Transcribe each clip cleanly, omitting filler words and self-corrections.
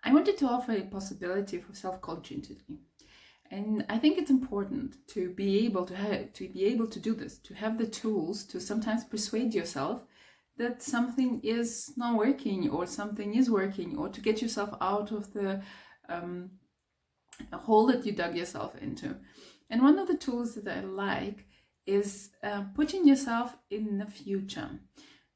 I wanted to offer a possibility for self-coaching today. And I think it's important to be able to do this, to have the tools to sometimes persuade yourself that something is not working or something is working, or to get yourself out of the hole that you dug yourself into. And one of the tools that I like is putting yourself in the future.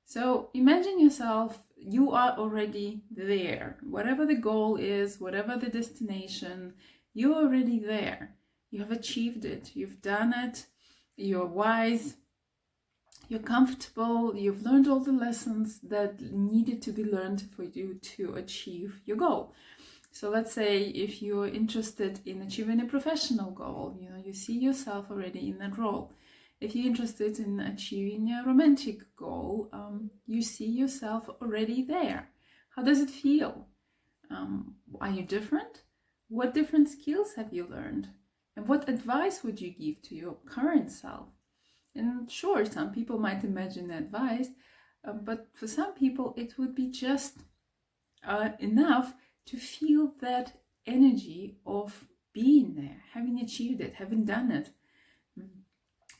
So imagine yourself, you are already there. Whatever the goal is, whatever the destination, you're already there. You have achieved it. You've done it. You're wise. You're comfortable. You've learned all the lessons that needed to be learned for you to achieve your goal. So let's say if you're interested in achieving a professional goal, you see yourself already in that role. If you're interested in achieving a romantic goal, you see yourself already there. How does it feel? Are you different? What different skills have you learned? And what advice would you give to your current self? And sure, some people might imagine advice, but for some people it would be just enough to feel that energy of being there, having achieved it, having done it.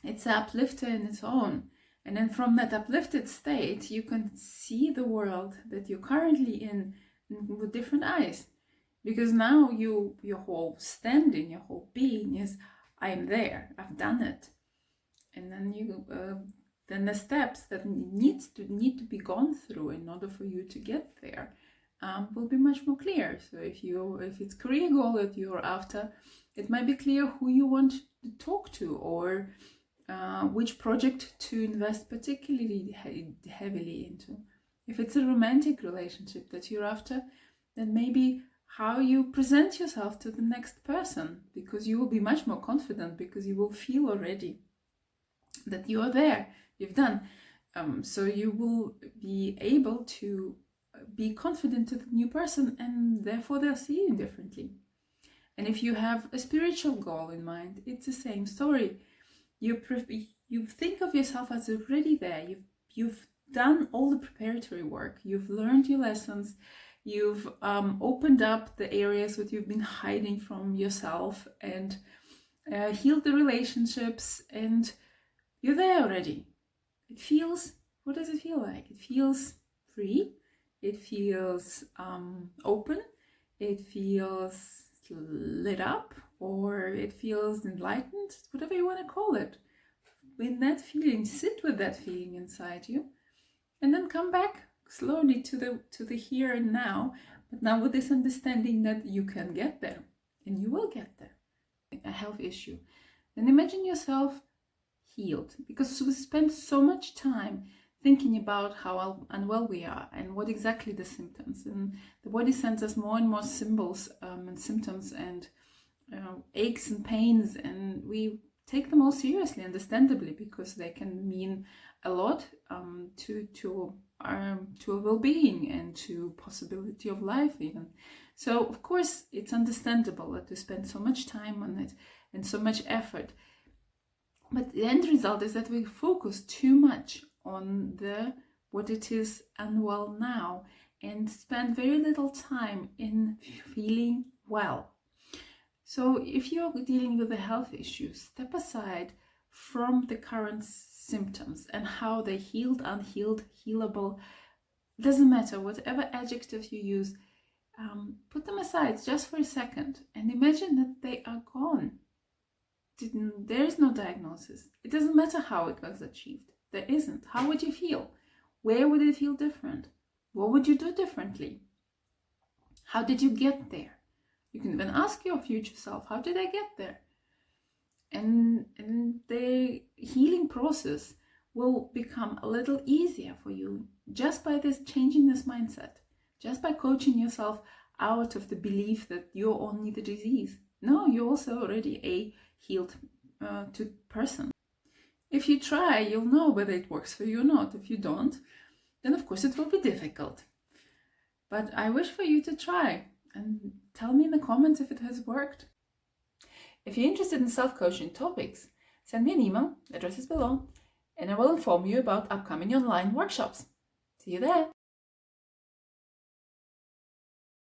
It's an uplifter in its own. And then from that uplifted state, you can see the world that you're currently in with different eyes. Because now your whole standing, your whole being is, I'm there, I've done it. And then then the steps that need to be gone through in order for you to get there will be much more clear. So if it's career goal that you're after, it might be clear who you want to talk to, or which project to invest particularly heavily into. If it's a romantic relationship that you're after, then maybe how you present yourself to the next person, because you will be much more confident, because you will feel already that you are there, you've done. So you will be able to be confident to the new person, and therefore they'll see you differently. And if you have a spiritual goal in mind, it's the same story. You think of yourself as already there. You've done all the preparatory work. You've learned your lessons. You've opened up the areas that you've been hiding from yourself, and healed the relationships, and you're there already. What does it feel like? It feels free. It feels open. It feels lit up, or it feels enlightened, whatever you want to call it. In that feeling, sit with that feeling inside you, and then come back slowly to the here and now, but now with this understanding that you can get there, and you will get there. A health issue. Then imagine yourself healed, because we spend so much time thinking about how unwell we are and what exactly the symptoms, and the body sends us more and more symbols and symptoms and aches and pains, and we take them all seriously, understandably, because they can mean a lot to our well-being and to possibility of life even. So of course it's understandable that we spend so much time on it and so much effort, but the end result is that we focus too much on what it is unwell now, and spend very little time in feeling well. So if you're dealing with a health issue, step aside from the current symptoms and how they healed, unhealed, healable, doesn't matter, whatever adjective you use, put them aside just for a second and imagine that they are gone. There is no diagnosis. It doesn't matter how it was achieved. There isn't. How would you feel? Where would it feel different? What would you do differently? How did you get there? You can even ask your future self, how did I get there? And the healing process will become a little easier for you just by changing this mindset, just by coaching yourself out of the belief that you're only the disease. No, you're also already a healed person. If you try, you'll know whether it works for you or not. If you don't, then of course it will be difficult. But I wish for you to try, and tell me in the comments if it has worked. If you're interested in self-coaching topics, send me an email, address is below, and I will inform you about upcoming online workshops. See you there!